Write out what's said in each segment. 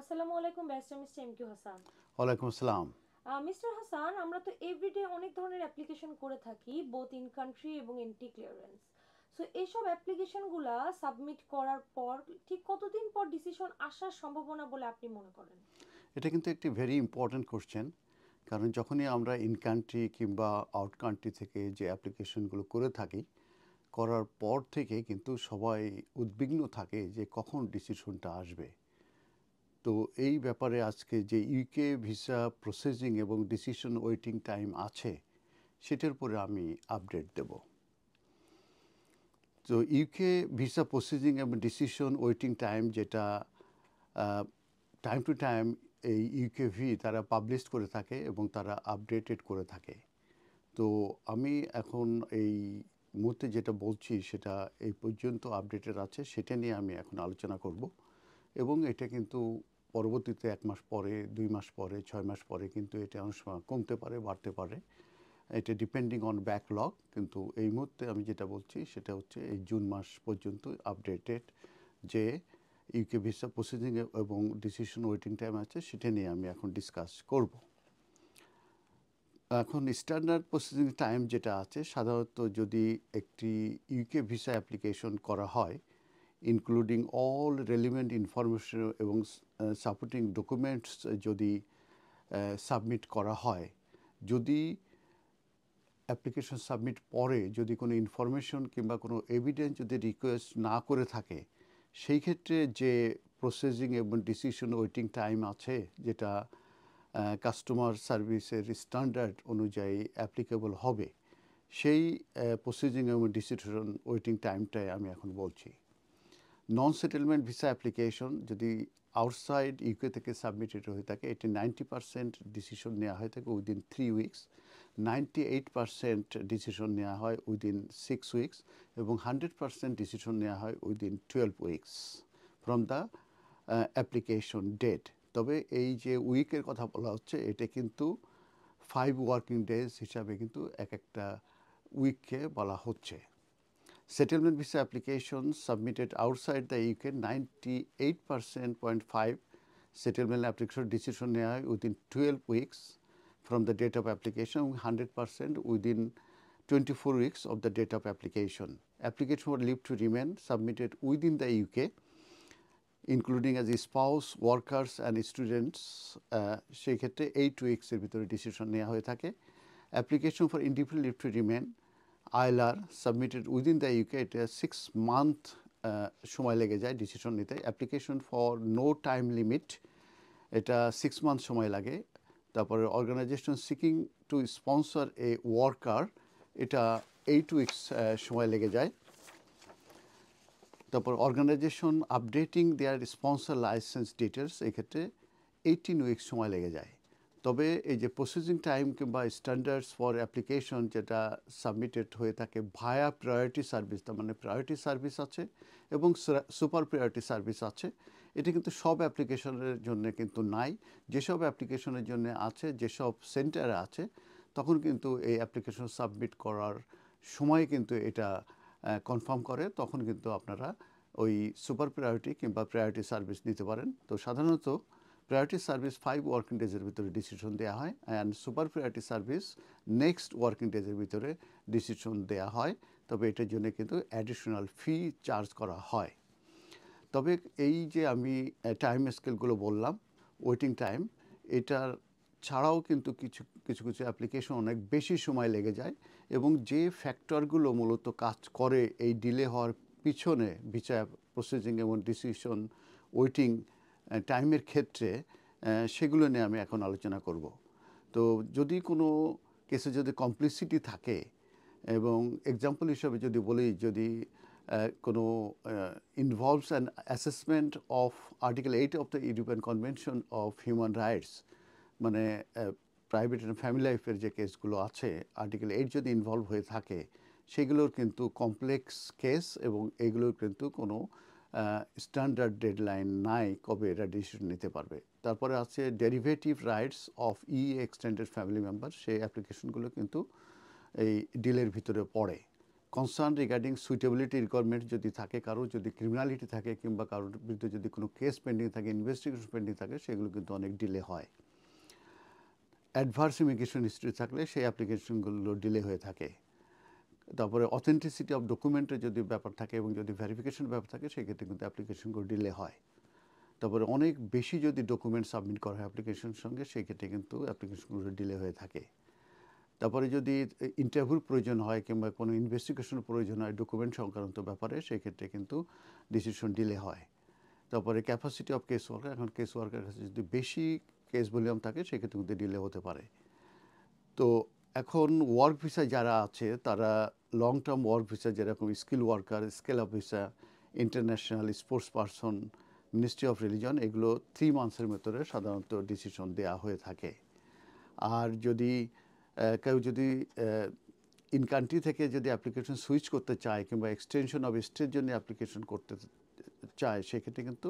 আসসালামু আলাইকুম barrister mister M Q Hasan. ওয়ালাইকুম আসসালাম। মিস্টার হাসান, আমরা তো এভরিডে অনেক ধরনের অ্যাপ্লিকেশন করে থাকি, বোথ ইন কান্ট্রি এবং এন্টি ক্লিয়ারেন্স। সো এইসব অ্যাপ্লিকেশনগুলা সাবমিট করার পর ঠিক কতদিন পর ডিসিশন আসার সম্ভাবনা বলে আপনি মনে করেন? এটা কিন্তু একটি ভেরি ইম্পর্ট্যান্ট কোশ্চেন। কারণ যখনই আমরা ইন কান্ট্রি কিংবা আউট কান্ট্রি থেকে যে অ্যাপ্লিকেশনগুলো করে থাকি, করার পর থেকে কিন্তু সবাই উদ্বিগ্ন থাকে যে কখন ডিসিশনটা আসবে। তো এই ব্যাপারে আজকে যে ইউকে ভিসা প্রসেসিং এবং ডিসিশন ওয়েটিং টাইম আছে, সেটার উপরে আমি আপডেট দেব। তো ইউকে ভিসা প্রসেসিং এবং ডিসিশন ওয়েটিং টাইম যেটা টাইম টু টাইম এই ইউকেভি তারা পাবলিশ করে থাকে এবং তারা আপডেটেড করে থাকে। তো আমি এখন এই মুহূর্তে যেটা বলছি সেটা এই পর্যন্ত আপডেটেড আছে, সেটা নিয়ে আমি এখন আলোচনা করব। এবং এটা কিন্তু পরবর্তীতে 1 মাস পরে, 2 মাস পরে, 6 মাস পরে কিন্তু এটা অনেক সময় কমতে পারে, বাড়তে পারে। এটা ডিপেন্ডিং অন ব্যাকলগ। কিন্তু এই মুহূর্তে আমি যেটা বলছি সেটা হচ্ছে এই জুন মাস পর্যন্ত আপডেটেড যে ইউকে ভিসা প্রসেসিং এবং ডিসিশন ওয়েটিং টাইম আছে, সেটা নিয়ে আমি এখন ডিসকাস করব। এখন স্ট্যান্ডার্ড প্রসেসিং টাইম যেটা আছে, সাধারণত যদি একটি ইউকে ভিসা অ্যাপ্লিকেশন করা হয়, ইনক্লুডিং অল রেলিভেন্ট ইনফরমেশন এবং সাপোর্টিং ডকুমেন্টস যদি সাবমিট করা হয়, যদি অ্যাপ্লিকেশন সাবমিট পরে যদি কোনো ইনফরমেশন কিংবা কোনো এভিডেন্স যদি রিকোয়েস্ট না করে থাকে, সেই ক্ষেত্রে যে প্রসেসিং এবং ডিসিশন ওয়েটিং টাইম আছে, যেটা কাস্টমার সার্ভিসের স্ট্যান্ডার্ড অনুযায়ী অ্যাপ্লিকেবল হবে, সেই প্রসেসিং এবং ডিসিশন ওয়েটিং টাইমটাই আমি এখন বলছি। নন সেটেলমেন্ট ভিসা অ্যাপ্লিকেশন যদি আউটসাইড ইউকে থেকে সাবমিটেড হয়ে থাকে, এটি 90% ডিসিশন নেওয়া হয়ে থাকে উইদিন 3 উইকস, 98% ডিসিশন নেওয়া হয় উইদিন 6 উইকস এবং 100% ডিসিশন নেওয়া হয় within 12 weeks from the application date. তবে এই যে উইকের কথা বলা হচ্ছে, এটা কিন্তু 5 ওয়ার্কিং ডেজ হিসাবে কিন্তু এক একটা উইককে বলা হচ্ছে। Settlement visa applications submitted outside the UK, 98.5% settlement application decision নেওয়া হয় within 12 weeks from the date of application, 100% within 24 weeks of the date of application. Application for leave to remain submitted within the UK, including as spouse, workers and students, সেই ক্ষেত্রে 8 উইক্সের ভিতরে decision নেওয়া হয়ে থাকে। Application for indefinite leave to remain ILR submitted within the UK, এটা 6 month সময় লেগে যায় ডিসিশন নিতে। Application for no time limit, এটা 6 মান্থ সময় লাগে। তারপরে organisation seeking to sponsor a worker, এটা 8 উইক্স সময় লেগে যায়। তারপর organisation updating their sponsor licence details, এক্ষেত্রে 18 উইক্স সময় লেগে যায়। তবে এই যে প্রসেসিং টাইম কিংবা স্ট্যান্ডার্ডস ফর অ্যাপ্লিকেশন যেটা সাবমিটেড হয়ে থাকে ভায়া প্রায়োরিটি সার্ভিস, তার মানে প্রায়োরিটি সার্ভিস আছে এবং সুপার প্রায়োরিটি সার্ভিস আছে, এটা কিন্তু সব অ্যাপ্লিকেশনের জন্য কিন্তু নাই। যেসব অ্যাপ্লিকেশনের জন্য আছে, যেসব সেন্টারে আছে, তখন কিন্তু এই অ্যাপ্লিকেশন সাবমিট করার সময় কিন্তু এটা কনফার্ম করে, তখন কিন্তু আপনারা ওই সুপার প্রায়োরিটি কিংবা প্রায়োরিটি সার্ভিস নিতে পারেন। তো সাধারণত প্রায়োরিটি সার্ভিস 5 ওয়ার্কিং ডেজের ভিতরে ডিসিশন দেওয়া হয়, and super priority service next working ডেজের ভিতরে ডিসিশন দেওয়া হয়। তবে এটার জন্য কিন্তু অ্যাডিশনাল ফি চার্জ করা হয়। তবে এই যে আমি টাইম স্কেলগুলো বললাম, ওয়েটিং টাইম, এটার ছাড়াও কিন্তু কিছু কিছু কিছু অ্যাপ্লিকেশন অনেক বেশি সময় লেগে যায় এবং যে ফ্যাক্টরগুলো মূলত কাজ করে এই ডিলে হওয়ার পিছনে ভিসা প্রসেসিং এবং ডিসিশন ওয়েটিং টাইমের ক্ষেত্রে, সেগুলো নিয়ে আমি এখন আলোচনা করব। তো যদি কোনো কেসে যদি কমপ্লিসিটি থাকে, এবং এক্সাম্পল হিসাবে যদি বলি, যদি কোনো involves an assessment of Article 8 of the European Convention of Human Rights, মানে প্রাইভেট অ্যান্ড ফ্যামিলি লাইফের যে কেসগুলো আছে, আর্টিকেল 8 যদি ইনভলভ হয়ে থাকে, সেগুলোর কিন্তু কমপ্লেক্স কেস এবং এগুলোর কিন্তু কোনো স্ট্যান্ডার্ড ডেডলাইন নাই কবে এরা ডিসিশন নিতে পারবে। তারপরে আছে derivative rights of extended family member, সেই অ্যাপ্লিকেশনগুলো কিন্তু এই ডিলের ভিতরে পড়ে। কনসার্ন রিগার্ডিং সুইটেবিলিটি রিকোয়ারমেন্ট যদি থাকে, কারো যদি ক্রিমিনালিটি থাকে কিংবা কারোর বিরুদ্ধে যদি কোনো কেস পেন্ডিং থাকে, ইনভেস্টিগেশন পেন্ডিং থাকে, সেগুলো কিন্তু অনেক ডিলে হয়। অ্যাডভার্স ইমিগ্রেশন হিস্ট্রি থাকলে সেই অ্যাপ্লিকেশনগুলো ডিলে হয়ে থাকে। তারপরে অথেন্টিসিটি অফ ডকুমেন্টের যদি ব্যাপার থাকে এবং যদি ভেরিফিকেশন ব্যাপার থাকে, সেক্ষেত্রে কিন্তু অ্যাপ্লিকেশনগুলো ডিলে হয়। তারপরে অনেক বেশি যদি ডকুমেন্ট সাবমিট করা হয় অ্যাপ্লিকেশনের সঙ্গে, সেই ক্ষেত্রে কিন্তু অ্যাপ্লিকেশনগুলো ডিলে হয়ে থাকে। তারপরে যদি ইন্টারভিউর প্রয়োজন হয় কিংবা কোনো ইনভেস্টিগেশনের প্রয়োজন হয় ডকুমেন্ট সংক্রান্ত ব্যাপারে, সেই ক্ষেত্রে কিন্তু ডিসিশন ডিলে হয়। তারপরে ক্যাপাসিটি অফ কেস ওয়ার্কার, এখন কেস ওয়ার্কারের কাছে যদি বেশি কেস ভলিউম থাকে, সেক্ষেত্রে কিন্তু ডিলে হতে পারে। তো এখন ওয়ার্ক ভিসায় যারা আছে তারা লং টার্ম ওয়ার্ক ভিসা, যেরকম skill worker, scale up visa, international, sports person, ministry of religion, এগুলো 3 মান্থসের ভেতরে সাধারণত ডিসিশন দেওয়া হয়ে থাকে। আর যদি কেউ যদি ইন কান্ট্রি থেকে যদি অ্যাপ্লিকেশন সুইচ করতে চায় কিংবা এক্সটেনশন অফ স্টের জন্য অ্যাপ্লিকেশন করতে চায়, সেক্ষেত্রে কিন্তু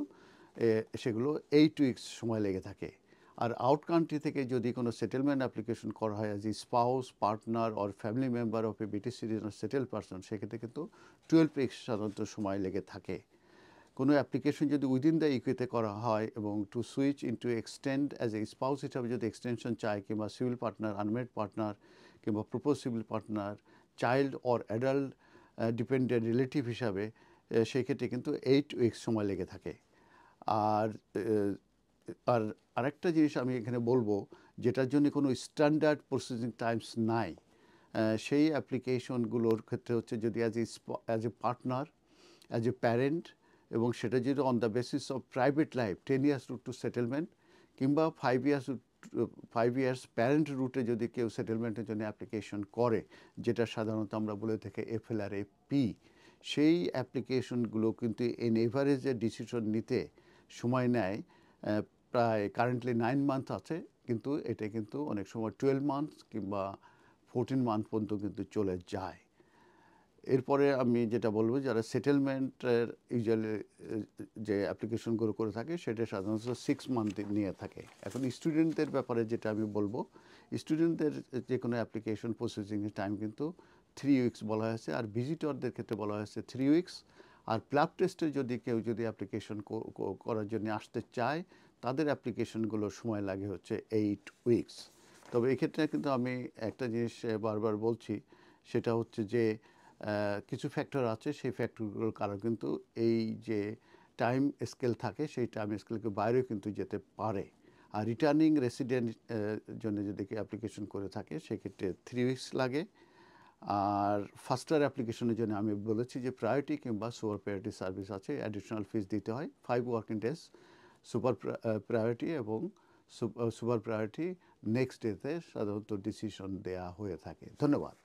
সেগুলো 8 উইকস সময় লেগে থাকে। আর আউট কান্ট্রি থেকে যদি কোনো সেটেলমেন্ট অ্যাপ্লিকেশন করা হয় as a spouse, partner or family member of A British citizen settle person, সেক্ষেত্রে কিন্তু 12 উইকস সাধারণত সময় লেগে থাকে। কোনো অ্যাপ্লিকেশন যদি উইদিন দ্য ইকুইতে করা হয় এবং to switch into extend as a spouse হিসাবে যদি এক্সটেনশন চায়, কিংবা সিভিল পার্টনার, আনমেড পার্টনার কিংবা propose civil partner, child or adult dependent relative হিসাবে, সেই ক্ষেত্রে কিন্তু 8 উইকস সময় লেগে থাকে। আর আর আরেকটা জিনিস আমি এখানে বলবো, যেটার জন্য কোনো স্ট্যান্ডার্ড প্রসেসিং টাইমস নাই, সেই অ্যাপ্লিকেশনগুলোর ক্ষেত্রে হচ্ছে যদি as a partner, as a parent, এবং সেটা যদি on the basis of private life 10 years root two settlement কিংবা 5 ইয়ার্স প্যারেন্ট রুটে যদি কেউ সেটেলমেন্টের জন্য অ্যাপ্লিকেশন করে, যেটা সাধারণত আমরা বলে থাকি FLRAP, সেই অ্যাপ্লিকেশনগুলো কিন্তু ইন এভারেজে ডিসিশন নিতে সময় নেয় প্রায় কারেন্টলি 9 মান্থ আছে, কিন্তু এটা কিন্তু অনেক সময় 12 মান্থ কিংবা 14 মান্থ পর্যন্ত কিন্তু চলে যায়। এরপরে আমি যেটা বলবো, যারা সেটেলমেন্টের ইউজুয়ালি যে অ্যাপ্লিকেশনগুলো করে থাকে, সেটা সাধারণত 6 মান্থ নিয়ে থাকে। এখন স্টুডেন্টদের ব্যাপারে যেটা আমি বলবো, স্টুডেন্টদের যে কোনো অ্যাপ্লিকেশন প্রসেসিংয়ের টাইম কিন্তু 3 উইকস বলা হয়েছে, আর ভিজিটরদের ক্ষেত্রে বলা হয়েছে 3 উইকস। আর প্ল্যাব টেস্টে যদি কেউ যদি অ্যাপ্লিকেশন করার জন্য আসতে চায়, তাদের অ্যাপ্লিকেশনগুলোর সময় লাগে হচ্ছে 8 উইকস। তবে এক্ষেত্রে কিন্তু আমি একটা জিনিস বারবার বলছি, সেটা হচ্ছে যে কিছু ফ্যাক্টর আছে, সেই ফ্যাক্টরগুলোর কারণ কিন্তু এই যে টাইম স্কেল থাকে, সেই টাইম স্কেলকে বাইরেও কিন্তু যেতে পারে। আর রিটার্নিং রেসিডেন্ট জন্য যদি অ্যাপ্লিকেশন করে থাকে, সেক্ষেত্রে 3 উইকস লাগে। আর ফাস্টার অ্যাপ্লিকেশনের জন্য আমি বলেছি যে প্রায়োরিটি কিংবা সুপার প্রায়োরিটি সার্ভিস আছে, অ্যাডিশনাল ফিস দিতে হয়। 5 ওয়ার্কিং ডেজ সুপার প্রায়োরিটি এবং সুপার প্রায়োরিটি নেক্সট ডেতে সাধারণত ডিসিশন দেওয়া হয়ে থাকে। ধন্যবাদ।